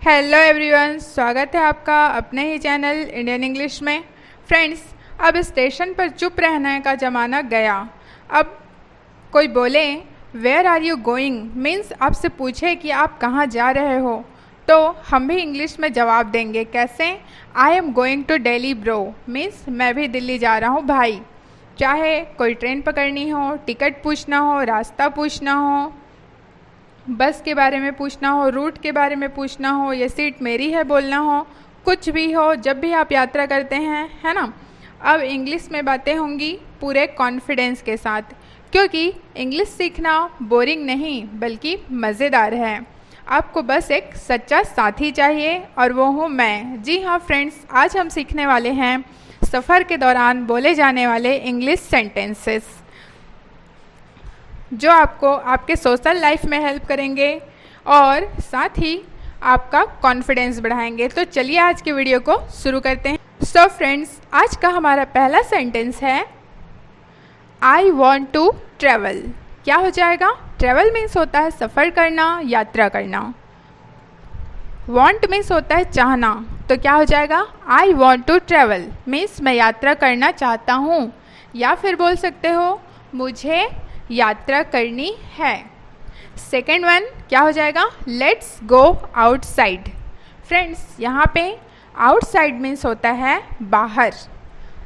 Hello everyone, स्वागत है आपका अपने ही चैनल इंडियन इंग्लिश में। फ्रेंड्स, अब स्टेशन पर चुप रहने का ज़माना गया। अब कोई बोले where are you going means आपसे पूछे कि आप कहाँ जा रहे हो, तो हम भी इंग्लिश में जवाब देंगे। कैसे? I am going to Delhi bro means मैं भी दिल्ली जा रहा हूँ भाई। चाहे कोई ट्रेन पकड़नी हो, टिकट पूछना हो, रास्ता पूछना हो, बस के बारे में पूछना हो, रूट के बारे में पूछना हो, ये सीट मेरी है बोलना हो, कुछ भी हो, जब भी आप यात्रा करते हैं, है ना। अब इंग्लिश में बातें होंगी पूरे कॉन्फिडेंस के साथ, क्योंकि इंग्लिश सीखना बोरिंग नहीं बल्कि मज़ेदार है। आपको बस एक सच्चा साथी चाहिए और वो हूँ मैं। जी हाँ फ्रेंड्स, आज हम सीखने वाले हैं सफ़र के दौरान बोले जाने वाले इंग्लिश सेंटेंसेस, जो आपको आपके सोशल लाइफ में हेल्प करेंगे और साथ ही आपका कॉन्फिडेंस बढ़ाएंगे। तो चलिए आज की वीडियो को शुरू करते हैं। सो फ्रेंड्स, आज का हमारा पहला सेंटेंस है आई वॉन्ट टू ट्रैवल। क्या हो जाएगा? ट्रैवल मीन्स होता है सफ़र करना, यात्रा करना। वॉन्ट मीन्स होता है चाहना, तो क्या हो जाएगा? I want to travel means मैं यात्रा करना चाहता हूँ। या फिर बोल सकते हो मुझे यात्रा करनी है। सेकेंड वन क्या हो जाएगा? Let's go outside. फ्रेंड्स, यहाँ पे आउटसाइड मीन्स होता है बाहर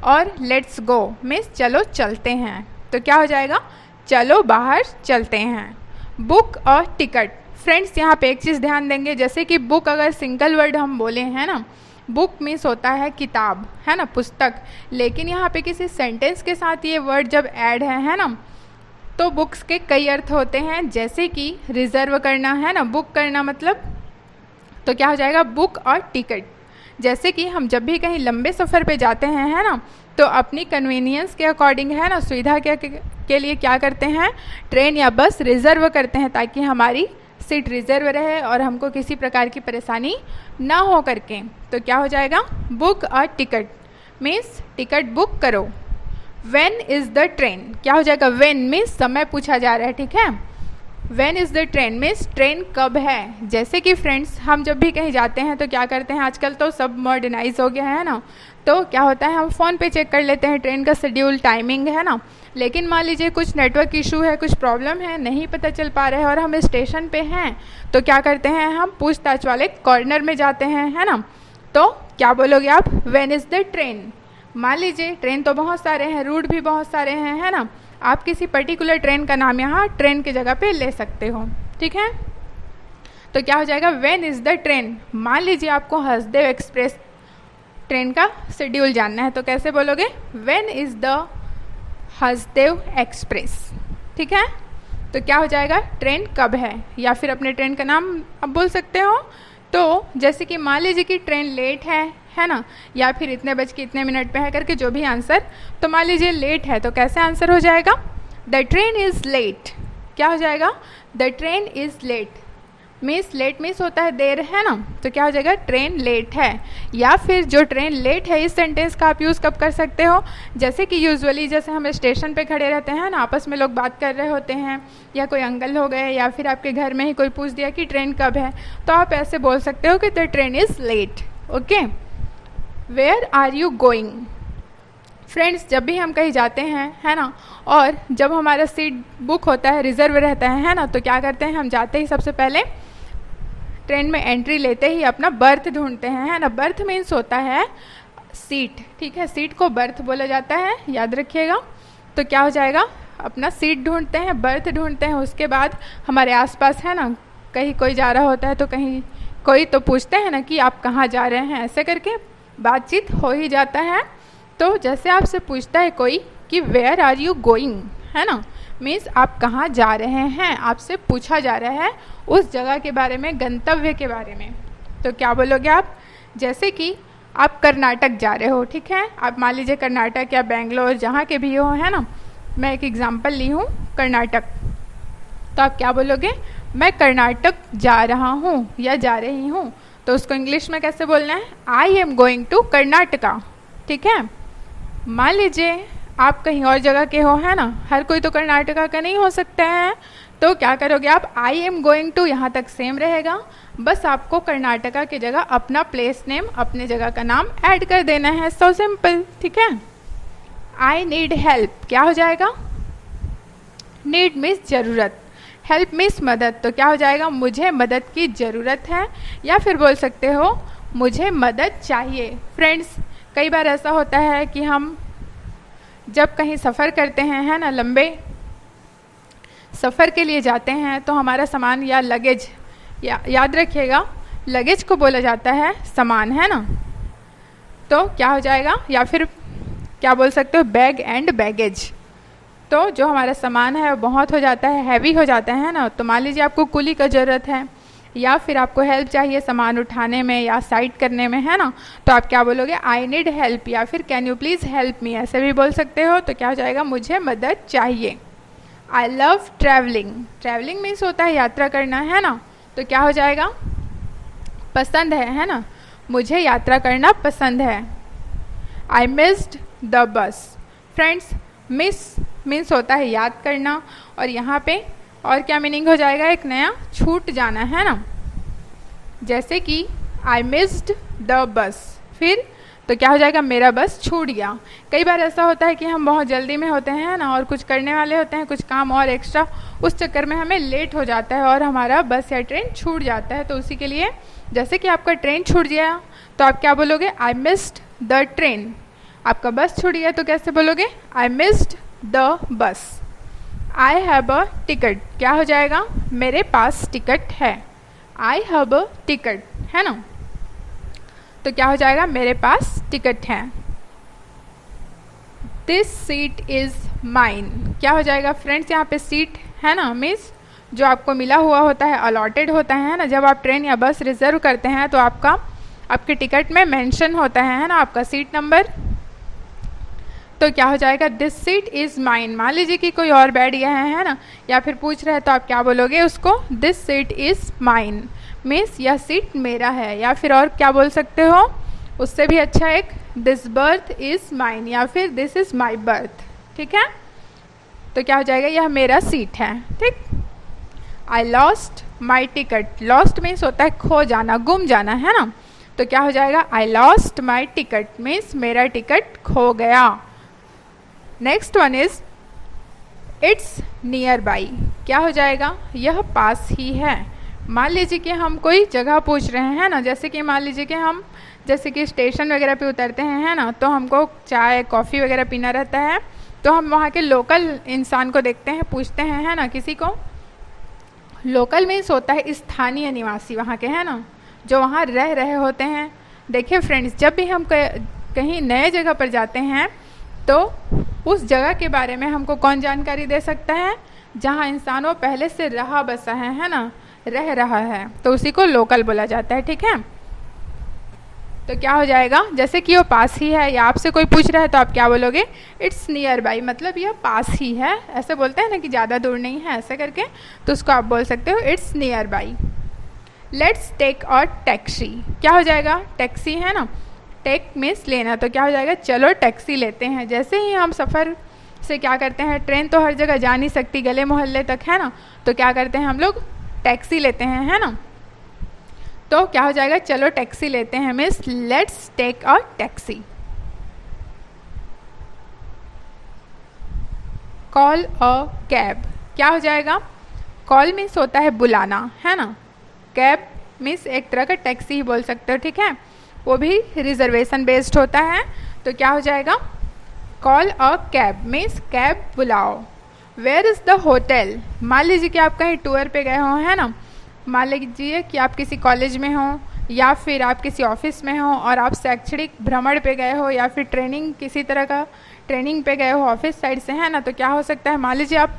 और लेट्स गो मीन्स चलो चलते हैं, तो क्या हो जाएगा? चलो बाहर चलते हैं। बुक और टिकट। फ्रेंड्स, यहाँ पे एक चीज़ ध्यान देंगे, जैसे कि बुक अगर सिंगल वर्ड हम बोले हैं ना, बुक मीन्स होता है किताब, है ना, पुस्तक। लेकिन यहाँ पे किसी सेंटेंस के साथ ये वर्ड जब ऐड है ना, तो बुक्स के कई अर्थ होते हैं, जैसे कि रिज़र्व करना, है ना, बुक करना मतलब, तो क्या हो जाएगा? बुक और टिकट। जैसे कि हम जब भी कहीं लंबे सफ़र पे जाते हैं, है ना, तो अपनी कन्वीनियंस के अकॉर्डिंग, है ना, सुविधा के लिए क्या करते हैं? ट्रेन या बस रिज़र्व करते हैं, ताकि हमारी सीट रिज़र्व रहे और हमको किसी प्रकार की परेशानी ना हो करके। तो क्या हो जाएगा? बुक और टिकट मीन्स टिकट बुक करो। When is the train? क्या हो जाएगा? When मीन्स समय पूछा जा रहा है, ठीक है। When is the train means train कब है। जैसे कि फ्रेंड्स, हम जब भी कहीं जाते हैं तो क्या करते हैं, आजकल तो सब मॉडर्नाइज हो गया है ना, तो क्या होता है हम फ़ोन पे चेक कर लेते हैं ट्रेन का शेड्यूल, टाइमिंग, है ना। लेकिन मान लीजिए कुछ नेटवर्क इशू है, कुछ प्रॉब्लम है, नहीं पता चल पा रहा है और हम स्टेशन पे हैं, तो क्या करते हैं, हम पूछताछ वाले कॉर्नर में जाते हैं, है ना। तो क्या बोलोगे आप? When is the train? मान लीजिए ट्रेन तो बहुत सारे हैं, रूट भी बहुत सारे हैं, है ना। आप किसी पर्टिकुलर ट्रेन का नाम यहाँ ट्रेन की जगह पे ले सकते हो, ठीक है। तो क्या हो जाएगा? When is the train. मान लीजिए आपको हसदेव एक्सप्रेस ट्रेन का शेड्यूल जानना है, तो कैसे बोलोगे? When is the Hasdeo express, ठीक है। तो क्या हो जाएगा? ट्रेन कब है, या फिर अपने ट्रेन का नाम अब बोल सकते हो। तो जैसे कि मान लीजिए कि ट्रेन लेट है ना, या फिर इतने बज के इतने मिनट पे है करके जो भी आंसर, तो मान लीजिए लेट है, तो कैसे आंसर हो जाएगा? The train is late. क्या हो जाएगा? The train is late means late means होता है देर, है ना, तो क्या हो जाएगा? ट्रेन लेट है। या फिर जो ट्रेन लेट है, इस सेंटेंस का आप यूज़ कब कर सकते हो? जैसे कि यूजुअली जैसे हम स्टेशन पे खड़े रहते हैं ना, आपस में लोग बात कर रहे होते हैं, या कोई अंकल हो गए, या फिर आपके घर में ही कोई पूछ दिया कि ट्रेन कब है, तो आप ऐसे बोल सकते हो कि the train is late. Okay. Where are you going. Friends, जब भी हम कहीं जाते हैं, है ना, और जब हमारा सीट बुक होता है, रिज़र्व रहता है ना, तो क्या करते हैं, हम जाते ही सबसे पहले ट्रेन में एंट्री लेते ही अपना बर्थ ढूंढते हैं, है ना। बर्थ मीन्स होता है सीट, ठीक है, सीट को बर्थ बोला जाता है, याद रखिएगा। तो क्या हो जाएगा? अपना सीट ढूंढते हैं, बर्थ ढूंढते हैं। उसके बाद हमारे आसपास, है ना, कहीं कोई जा रहा होता है तो कहीं कोई तो पूछते हैं ना कि आप कहाँ जा रहे हैं, ऐसे करके बातचीत हो ही जाता है। तो जैसे आपसे पूछता है कोई कि वेयर आर यू गोइंग, है ना, मीन्स आप कहाँ जा रहे हैं, आपसे पूछा जा रहा है उस जगह के बारे में, गंतव्य के बारे में। तो क्या बोलोगे आप? जैसे कि आप कर्नाटक जा रहे हो, ठीक है, आप मान लीजिए कर्नाटक या बेंगलोर, जहाँ के भी हो, है ना, मैं एक एग्जांपल ली हूँ कर्नाटक, तो आप क्या बोलोगे? मैं कर्नाटक जा रहा हूँ या जा रही हूँ। तो उसको इंग्लिश में कैसे बोलना है? I am going to Karnataka, ठीक है। मान लीजिए आप कहीं और जगह के हो, है ना, हर कोई तो कर्नाटका का नहीं हो सकता है, तो क्या करोगे आप, आई एम गोइंग टू यहाँ तक सेम रहेगा, बस आपको कर्नाटका की जगह अपना प्लेस नेम, अपने जगह का नाम ऐड कर देना है। सो सिंपल, ठीक है। आई नीड हेल्प क्या हो जाएगा, नीड मीन्स ज़रूरत, हेल्प मीन्स मदद, तो क्या हो जाएगा, मुझे मदद की ज़रूरत है, या फिर बोल सकते हो मुझे मदद चाहिए। फ्रेंड्स, कई बार ऐसा होता है कि हम जब कहीं सफ़र करते हैं, है ना, लंबे सफ़र के लिए जाते हैं, तो हमारा सामान या लगेज, याद रखिएगा लगेज को बोला जाता है सामान, है ना, तो क्या हो जाएगा, या फिर क्या बोल सकते हो, बैग एंड बैगेज। तो जो हमारा सामान है वो बहुत हो जाता है, हैवी हो जाता है ना, तो मान लीजिए आपको कुली का ज़रूरत है, या फिर आपको हेल्प चाहिए सामान उठाने में या साइड करने में, है ना, तो आप क्या बोलोगे, आई नीड हेल्प, या फिर can you please help me, ऐसे भी बोल सकते हो। तो क्या हो जाएगा, मुझे मदद चाहिए। I love travelling, travelling means होता है यात्रा करना, है ना, तो क्या हो जाएगा, पसंद है ना, मुझे यात्रा करना पसंद है। I missed the bus, friends miss means होता है याद करना, और यहाँ पे और क्या मीनिंग हो जाएगा, एक नया छूट जाना, है ना, जैसे कि आई मिस्ड द बस, फिर तो क्या हो जाएगा, मेरा बस छूट गया। कई बार ऐसा होता है कि हम बहुत जल्दी में होते हैं ना, और कुछ करने वाले होते हैं, कुछ काम और एक्स्ट्रा, उस चक्कर में हमें लेट हो जाता है और हमारा बस या ट्रेन छूट जाता है। तो उसी के लिए जैसे कि आपका ट्रेन छूट गया तो आप क्या बोलोगे, आई मिस्ड द ट्रेन। आपका बस छूट गया तो कैसे बोलोगे, I missed the bus. I have a ticket क्या हो जाएगा, मेरे पास टिकट है। आई हैव अ टिकट, है ना, तो क्या हो जाएगा, मेरे पास टिकट है। दिस सीट इज़ माइन क्या हो जाएगा, फ्रेंड्स यहाँ पे सीट है ना, मीन्स जो आपको मिला हुआ होता है, अलॉटेड होता है ना, जब आप ट्रेन या बस रिजर्व करते हैं तो आपके टिकट में मेंशन होता है ना, आपका सीट नंबर। तो क्या हो जाएगा, दिस सीट इज़ माइन। मान लीजिए कि कोई और बैठ गया है ना, या फिर पूछ रहा है, तो आप क्या बोलोगे उसको, this seat is mine, means यह सीट मेरा है। या फिर और क्या बोल सकते हो, उससे भी अच्छा एक, दिस बर्थ इज़ माइन, या फिर दिस इज़ माई बर्थ, ठीक है। तो क्या हो जाएगा, यह मेरा सीट है, ठीक। I lost my ticket, lost means होता है खो जाना, गुम जाना, है ना, तो क्या हो जाएगा, I lost my ticket means मेरा टिकट खो गया। Next one is it's near by क्या हो जाएगा, यह पास ही है। मान लीजिए कि हम कोई जगह पूछ रहे हैं ना, जैसे कि मान लीजिए कि हम जैसे कि स्टेशन वगैरह पे उतरते हैं, है ना, तो हमको चाय कॉफ़ी वगैरह पीना रहता है, तो हम वहाँ के लोकल इंसान को देखते हैं, पूछते हैं, है ना, किसी को। लोकल मीन्स होता है स्थानीय निवासी वहाँ के, है ना, जो वहाँ रह रहे होते हैं। देखिए फ्रेंड्स, जब भी हम कहीं नए जगह पर जाते हैं तो उस जगह के बारे में हमको कौन जानकारी दे सकता है, जहाँ इंसान वो पहले से रहा बसा है ना, रह रहा है, तो उसी को लोकल बोला जाता है, ठीक है। तो क्या हो जाएगा, जैसे कि वो पास ही है, या आपसे कोई पूछ रहा है तो आप क्या बोलोगे, इट्स नियर बाई, मतलब यह पास ही है, ऐसे बोलते हैं ना कि ज़्यादा दूर नहीं है, ऐसे करके, तो उसको आप बोल सकते हो it's nearby. Let's take a taxi क्या हो जाएगा, टैक्सी है ना, टेक मीन्स लेना, तो क्या हो जाएगा, चलो टैक्सी लेते हैं। जैसे ही हम सफ़र से क्या करते हैं, ट्रेन तो हर जगह जा नहीं सकती, गले मोहल्ले तक, है ना, तो क्या करते हैं हम लोग, टैक्सी लेते हैं, है ना। तो क्या हो जाएगा, चलो टैक्सी लेते हैं means let's take a taxi. Call a cab क्या हो जाएगा, कॉल मीन्स होता है बुलाना, है ना, कैब मीन्स एक तरह का टैक्सी ही बोल सकते हो, ठीक है, वो भी रिजर्वेशन बेस्ड होता है। तो क्या हो जाएगा, call a cab means cab बुलाओ। वेयर इज़ द होटल, मान लीजिए कि आप कहीं टूर पे गए हो, है ना, मान लीजिए कि आप किसी कॉलेज में हो या फिर आप किसी ऑफिस में हो और आप शैक्षणिक भ्रमण पे गए हो या फिर ट्रेनिंग, किसी तरह का ट्रेनिंग पे गए हो ऑफिस साइड से, है ना, तो क्या हो सकता है, मान लीजिए आप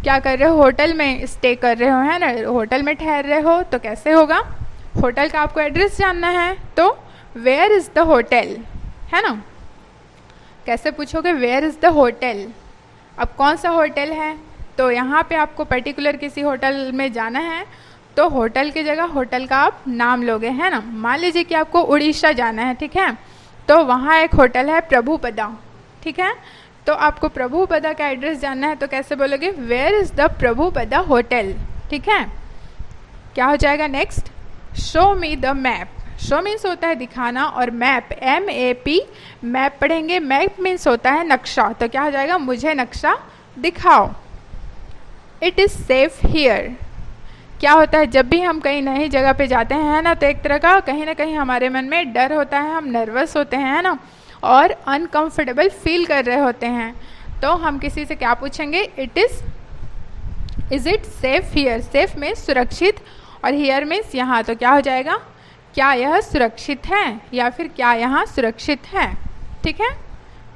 क्या कर रहे हो, होटल में स्टे कर रहे हो, है ना, होटल में ठहर रहे हो, तो कैसे होगा, होटल का आपको एड्रेस जानना है, तो वेयर इज़ द होटल, है ना, कैसे पूछोगे, वेयर इज़ द होटल। अब कौन सा होटल है, तो यहाँ पे आपको पर्टिकुलर किसी होटल में जाना है, तो होटल की जगह होटल का आप नाम लोगे, है ना। मान लीजिए कि आपको उड़ीसा जाना है, ठीक है, तो वहाँ एक होटल है प्रभुपदा, ठीक है, तो आपको प्रभुपदा का एड्रेस जानना है तो कैसे बोलोगे, where is the Prabhupada hotel. ठीक है, क्या हो जाएगा next, show me the map. Show means होता है दिखाना, और मैप MAP मैप पढ़ेंगे, मैप मीन्स होता है नक्शा, तो क्या हो जाएगा, मुझे नक्शा दिखाओ। It is safe here. क्या होता है, जब भी हम कहीं नई जगह पे जाते हैं ना, तो एक तरह का कहीं ना कहीं हमारे मन में डर होता है, हम नर्वस होते हैं, है ना, और अनकंफर्टेबल फील कर रहे होते हैं। तो हम किसी से क्या पूछेंगे, is it safe here. Safe में सुरक्षित, और हियर मीन्स यहाँ, तो क्या हो जाएगा, क्या यह सुरक्षित है, या फिर क्या यहाँ सुरक्षित है। ठीक है,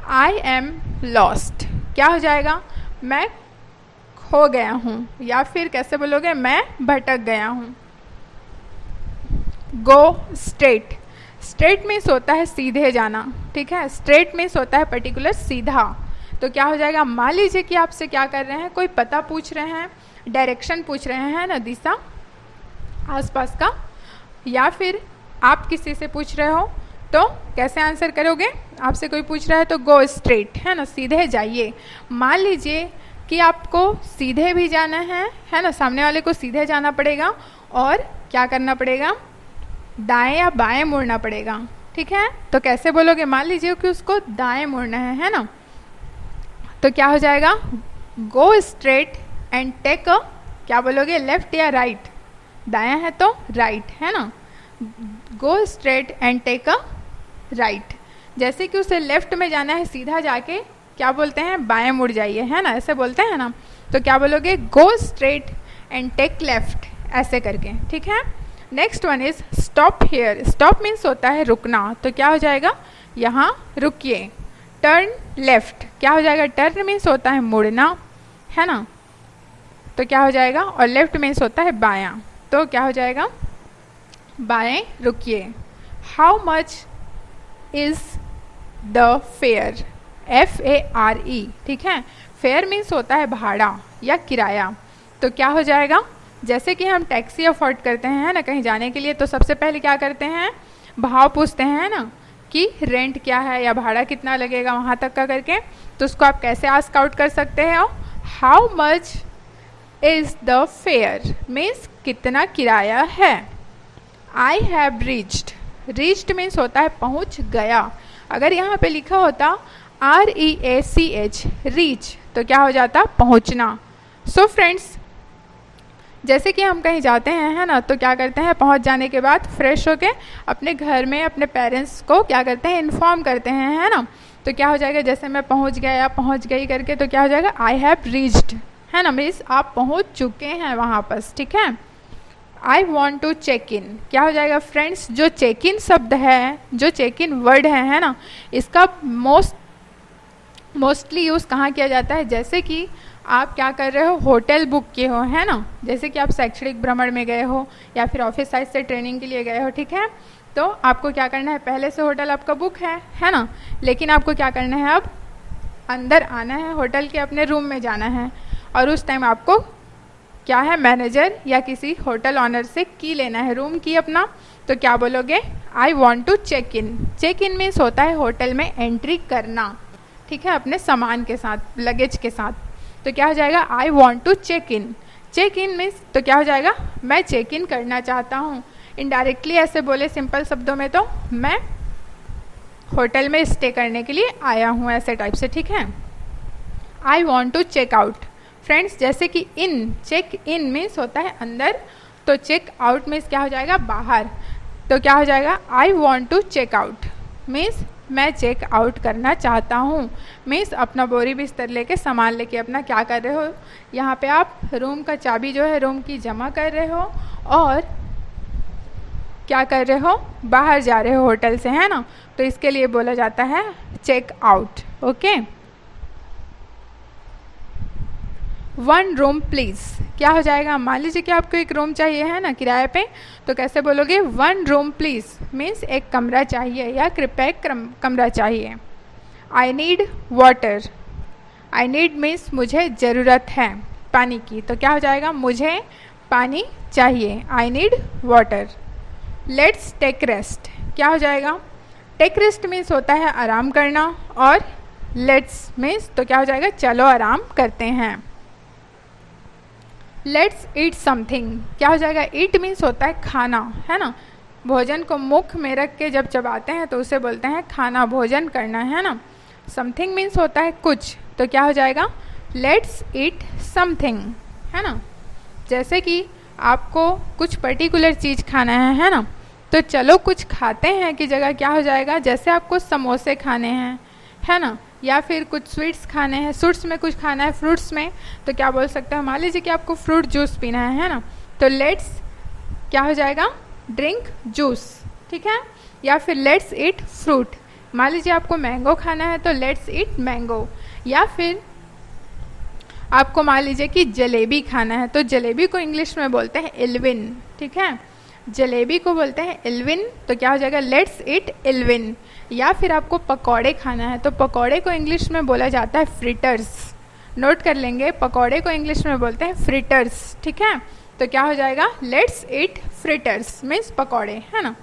आई एम लॉस्ट। क्या हो जाएगा, मैं खो गया हूँ, या फिर कैसे बोलोगे, मैं भटक गया हूँ। Go straight. स्ट्रेट मीन्स होता है सीधे जाना। ठीक है, स्ट्रेट मीन्स होता है पर्टिकुलर, सीधा। तो क्या हो जाएगा, मान लीजिए कि आपसे क्या कर रहे हैं, कोई पता पूछ रहे हैं, डायरेक्शन पूछ रहे हैं ना, दिशा आसपास का, या फिर आप किसी से पूछ रहे हो तो कैसे आंसर करोगे, आपसे कोई पूछ रहा है तो गो स्ट्रेट, है ना, सीधे जाइए। मान लीजिए कि आपको सीधे भी जाना है ना, सामने वाले को सीधे जाना पड़ेगा, और क्या करना पड़ेगा, दाएं या बाएं मुड़ना पड़ेगा। ठीक है, तो कैसे बोलोगे, मान लीजिए कि उसको दाएं मुड़ना है ना, तो क्या हो जाएगा, go straight and take a, क्या बोलोगे, लेफ्ट या राइट, दायां है तो राइट, है ना, go straight and take a right. जैसे कि उसे लेफ्ट में जाना है, सीधा जाके क्या बोलते हैं, बाएं मुड़ जाइए, है ना, ऐसे बोलते हैं ना, तो क्या बोलोगे, go straight and take left, ऐसे करके। ठीक है, next one is stop here. Stop means होता है रुकना, तो क्या हो जाएगा, यहाँ रुकिए। Turn left. क्या हो जाएगा, टर्न मीन्स होता है मुड़ना, है ना, तो क्या हो जाएगा, और लेफ्ट मीन्स होता है बायां, तो क्या हो जाएगा, बाएं रुकिए। How much is the fair. FARE। ठीक है, फेयर मीन्स होता है भाड़ा या किराया, तो क्या हो जाएगा, जैसे कि हम टैक्सी अफोर्ड करते हैं ना कहीं जाने के लिए, तो सबसे पहले क्या करते हैं, भाव पूछते हैं ना, कि रेंट क्या है या भाड़ा कितना लगेगा वहाँ तक का करके। तो उसको आप कैसे आस्क आउट कर सकते हैं, how much is the fair means कितना किराया है। I have reached. Reached means होता है पहुँच गया। अगर यहाँ पे लिखा होता REACH रीच, तो क्या हो जाता, पहुँचना। सो फ्रेंड्स, जैसे कि हम कहीं जाते हैं, है ना, तो क्या करते हैं, पहुंच जाने के बाद फ्रेश होके अपने घर में अपने पेरेंट्स को क्या करते हैं, इन्फॉर्म करते हैं, है ना, तो क्या हो जाएगा, जैसे मैं पहुंच गया या पहुंच गई करके, तो क्या हो जाएगा, आई हैव रीच्ड, है ना, मीन्स आप पहुंच चुके हैं वहाँ पर। ठीक है, I want to check in. क्या हो जाएगा फ्रेंड्स, जो चेक इन शब्द है, जो चेक इन वर्ड है ना, इसका मोस्टली यूज़ कहाँ किया जाता है, जैसे कि आप क्या कर रहे हो, होटल बुक किए हो, है ना, जैसे कि आप शैक्षणिक भ्रमण में गए हो या फिर ऑफिस साइड से ट्रेनिंग के लिए गए हो। ठीक है, तो आपको क्या करना है, पहले से होटल आपका बुक है ना, लेकिन आपको क्या करना है, अब अंदर आना है, होटल के अपने रूम में जाना है, और उस टाइम आपको क्या है, मैनेजर या किसी होटल ऑनर से की लेना है, रूम की अपना। तो क्या बोलोगे, I want to check in. Check in means होता है होटल में एंट्री करना, ठीक है, अपने सामान के साथ, लगेज के साथ। तो क्या हो जाएगा, I want to check in. Check in means तो क्या हो जाएगा, मैं चेक इन करना चाहता हूँ। इनडायरेक्टली ऐसे बोले सिंपल शब्दों में, तो मैं होटल में स्टे करने के लिए आया हूँ, ऐसे टाइप से। ठीक है, I want to check out. Friends, जैसे कि इन, चेक इन मीन्स होता है अंदर, तो चेक आउट मीन्स क्या हो जाएगा, बाहर। तो क्या हो जाएगा, I want to check out means मैं चेक आउट करना चाहता हूँ, मीन्स अपना बोरी बिस्तर लेके सामान लेके अपना क्या कर रहे हो, यहाँ पे आप रूम का चाबी जो है रूम की जमा कर रहे हो, और क्या कर रहे हो, बाहर जा रहे हो होटल से, है ना, तो इसके लिए बोला जाता है check out. Okay, one room please. क्या हो जाएगा, मान लीजिए कि आपको एक रूम चाहिए, है ना, किराए पे, तो कैसे बोलोगे, वन रूम प्लीज़ मीन्स एक कमरा चाहिए या कृपया एक कमरा चाहिए। I need water. I need means मुझे ज़रूरत है पानी की, तो क्या हो जाएगा, मुझे पानी चाहिए, I need water. Let's take rest. क्या हो जाएगा, टेक रेस्ट मीन्स होता है आराम करना, और लेट्स मीन्स तो क्या हो जाएगा, चलो आराम करते हैं। लेट्स ईट समथिंग, क्या हो जाएगा, ईट मीन्स होता है खाना, है ना। भोजन को मुख में रख के जब चबाते हैं तो उसे बोलते हैं खाना, भोजन करना, है ना। समथिंग मीन्स होता है कुछ, तो क्या हो जाएगा, लेट्स ईट समथिंग, है ना। जैसे कि आपको कुछ पर्टिकुलर चीज़ खाना है ना, तो चलो कुछ खाते हैं की जगह क्या हो जाएगा, जैसे आपको समोसे खाने हैं, है ना, या फिर कुछ स्वीट्स खाने हैं, स्वीट्स में कुछ खाना है, फ्रूट्स में, तो क्या बोल सकते हो, मान लीजिए कि आपको फ्रूट जूस पीना है ना, तो लेट्स क्या हो जाएगा, ड्रिंक जूस, ठीक है। या फिर लेट्स ईट फ्रूट, मान लीजिए आपको मैंगो खाना है तो लेट्स ईट मैंगो। या फिर आपको मान लीजिए कि जलेबी खाना है, तो जलेबी को इंग्लिश में बोलते हैं इल्विन, ठीक है, जलेबी को बोलते हैं इल्विन, तो क्या हो जाएगा, लेट्स ईट इल्विन। या फिर आपको पकौड़े खाना है तो पकौड़े को इंग्लिश में बोला जाता है फ्रिटर्स, नोट कर लेंगे, पकौड़े को इंग्लिश में बोलते हैं फ्रिटर्स, ठीक है। तो क्या हो जाएगा, लेट्स ईट फ्रिटर्स मीन्स पकौड़े, है ना।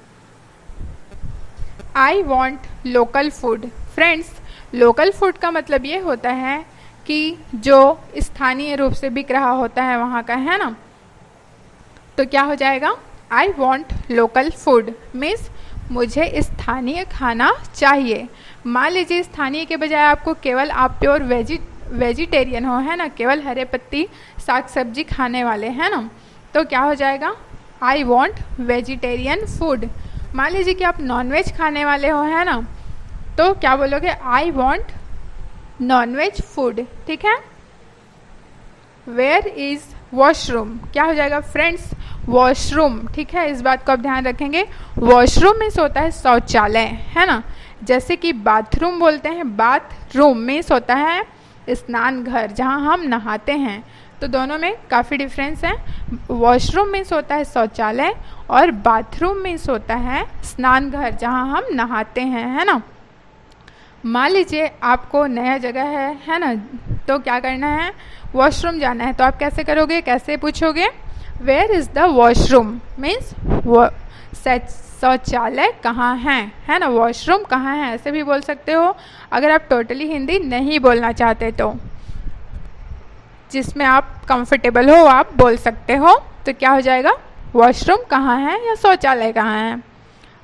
I want local food, friends local food का मतलब ये होता है कि जो स्थानीय रूप से बिक रहा होता है वहाँ का, है ना। तो क्या हो जाएगा, I want local food means मुझे स्थानीय खाना चाहिए। मान लीजिए स्थानीय के बजाय आपको केवल आप प्योर वेजिटेरियन हो, है ना, केवल हरे पत्ती साग सब्जी खाने वाले, हैं ना, तो क्या हो जाएगा, आई वॉन्ट वेजिटेरियन फूड। मान लीजिए कि आप नॉनवेज खाने वाले हो, है ना, तो क्या बोलोगे, आई वॉन्ट नॉनवेज फूड, ठीक है। वेयर इज़ वॉशरूम, क्या हो जाएगा फ्रेंड्स, वॉशरूम, ठीक है, इस बात को आप ध्यान रखेंगे। वॉशरूम मीन्स होता है शौचालय, है ना, जैसे कि बाथरूम बोलते हैं, बाथरूम मीन्स होता है स्नान घर जहाँ हम नहाते हैं, तो दोनों में काफ़ी डिफरेंस है। वॉशरूम मीन्स होता है शौचालय और बाथरूम मीन्स होता है स्नान घर जहाँ हम नहाते हैं, है ना। मान लीजिए आपको नया जगह है ना, तो क्या करना है, वॉशरूम जाना है, तो आप कैसे करोगे, कैसे पूछोगे, where is the washroom means शौचालय कहाँ है ना, वॉशरूम कहाँ है, ऐसे भी बोल सकते हो अगर आप टोटली हिंदी नहीं बोलना चाहते तो, जिसमें आप कंफर्टेबल हो आप बोल सकते हो। तो क्या हो जाएगा, वॉशरूम कहाँ है या शौचालय कहाँ है।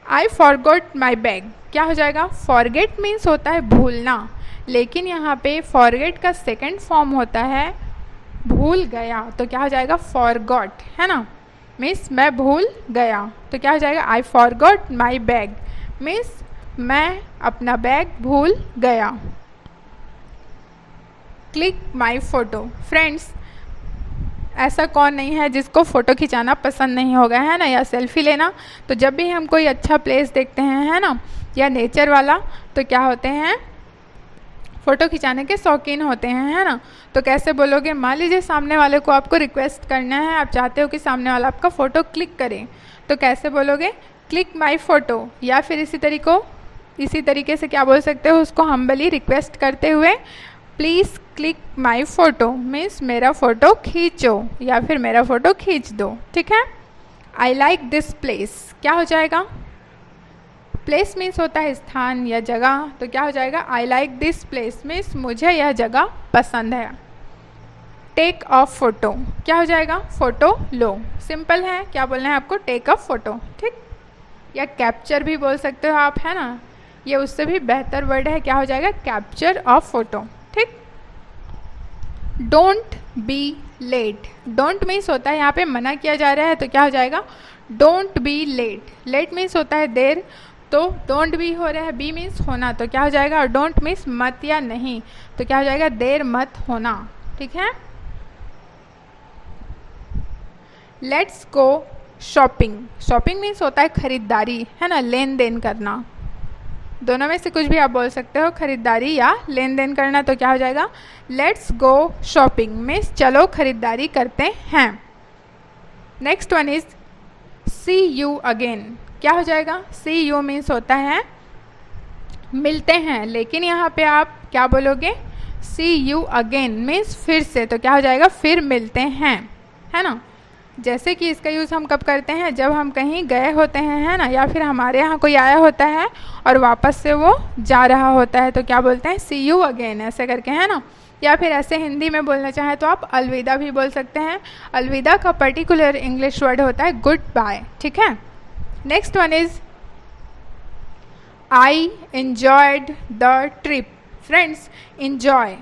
आई फॉरगॉट माई बैग, क्या हो जाएगा, फॉरगेट मीन्स होता है भूलना, लेकिन यहाँ पे फॉरगेट का सेकंड फॉर्म होता है भूल गया, तो क्या हो जाएगा, फॉरगॉट, है ना, मीन्स मैं भूल गया, तो क्या हो जाएगा, I forgot my bag means मैं अपना बैग भूल गया। क्लिक माई फ़ोटो, फ्रेंड्स ऐसा कौन नहीं है जिसको फ़ोटो खिंचाना पसंद नहीं होगा, है ना, या सेल्फी लेना। तो जब भी हम कोई अच्छा प्लेस देखते हैं, है ना, या नेचर वाला, तो क्या होते हैं, फ़ोटो खिंचाने के शौकीन होते हैं, है ना। तो कैसे बोलोगे, मान लीजिए सामने वाले को आपको रिक्वेस्ट करना है, आप चाहते हो कि सामने वाला आपका फ़ोटो क्लिक करे, तो कैसे बोलोगे, क्लिक माई फ़ोटो। या फिर इसी तरीके से क्या बोल सकते हो, उसको हम्बली रिक्वेस्ट करते हुए, please click my photo means मेरा फ़ोटो खींचो या फिर मेरा फ़ोटो खींच दो, ठीक है। आई लाइक दिस प्लेस, क्या हो जाएगा, प्लेस मीन्स होता है स्थान या जगह, तो क्या हो जाएगा, I like this place means मुझे यह जगह पसंद है। टेक अ फ़ोटो, क्या हो जाएगा, फ़ोटो लो, सिंपल है, क्या बोलना है आपको, टेक अ फ़ोटो, ठीक, या कैप्चर भी बोल सकते हो आप, है ना, ये उससे भी बेहतर वर्ड है, क्या हो जाएगा, कैप्चर अ फ़ोटो, ठीक। Don't be late, don't means होता है यहाँ पे मना किया जा रहा है, तो क्या हो जाएगा, don't be late, late means होता है देर, तो डोंट बी हो रहा है, बी मीन्स होना, तो क्या हो जाएगा, और डोंट मीन्स मत या नहीं, तो क्या हो जाएगा, देर मत होना, ठीक है। Let's go shopping, shopping means होता है खरीदारी, है ना, लेन देन करना, दोनों में से कुछ भी आप बोल सकते हो, खरीदारी या लेन देन करना, तो क्या हो जाएगा, लेट्स गो शॉपिंग मीन्स चलो खरीदारी करते हैं। Next one is see you again, क्या हो जाएगा, सी यू मीन्स होता है मिलते हैं, लेकिन यहाँ पे आप क्या बोलोगे, सी यू अगेन मीन्स फिर से, तो क्या हो जाएगा, फिर मिलते हैं, है ना। जैसे कि इसका यूज़ हम कब करते हैं, जब हम कहीं गए होते हैं, है ना, या फिर हमारे यहाँ कोई आया होता है और वापस से वो जा रहा होता है तो क्या बोलते हैं, सी यू अगेन, ऐसे करके, है ना। या फिर ऐसे हिंदी में बोलना चाहें तो आप अलविदा भी बोल सकते हैं। अलविदा का पर्टिकुलर इंग्लिश वर्ड होता है गुड बाय, ठीक है। Next one is I enjoyed the trip. Friends, enjoy,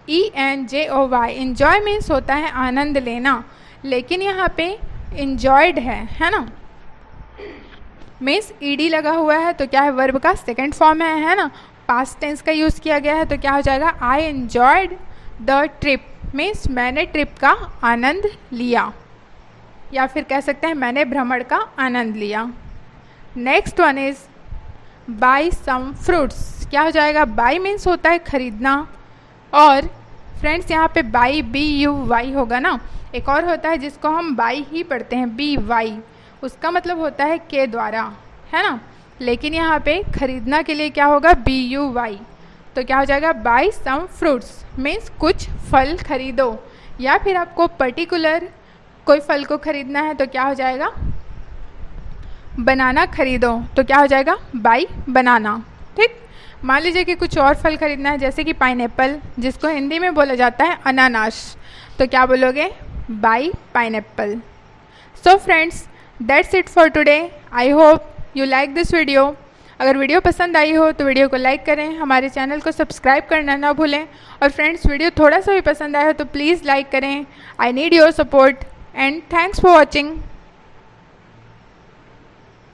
IENJOY, enjoy means होता है आनंद लेना, लेकिन यहाँ पे इन्जॉयड है ना, मीन्स ईडी लगा हुआ है तो क्या है, वर्ब का सेकेंड फॉर्म है ना, पास्ट टेंस का यूज़ किया गया है तो क्या हो जाएगा, I enjoyed the trip, means मैंने ट्रिप का आनंद लिया, या फिर कह सकते हैं मैंने भ्रमण का आनंद लिया। Next one is buy some fruits. क्या हो जाएगा, बाई मीन्स होता है खरीदना, और फ्रेंड्स यहाँ पे बाई BUY होगा ना। एक और होता है जिसको हम बाई ही पढ़ते हैं, BY, उसका मतलब होता है के द्वारा, है ना, लेकिन यहाँ पे खरीदना के लिए क्या होगा, BUY, तो क्या हो जाएगा, बाई सम फ्रूट्स मीन्स कुछ फल खरीदो, या फिर आपको पर्टिकुलर कोई फल को खरीदना है तो क्या हो जाएगा, बनाना खरीदो, तो क्या हो जाएगा, बाई बनाना, ठीक। मान लीजिए कि कुछ और फल खरीदना है, जैसे कि पाइनएप्पल, जिसको हिंदी में बोला जाता है अनानास, तो क्या बोलोगे, by pineapple. So friends, that's it for today. I hope you like this video. अगर वीडियो पसंद आई हो तो वीडियो को लाइक करें, हमारे चैनल को सब्सक्राइब करना ना भूलें, और फ्रेंड्स वीडियो थोड़ा सा भी पसंद आया हो तो प्लीज़ लाइक करें। I need your support and thanks for watching.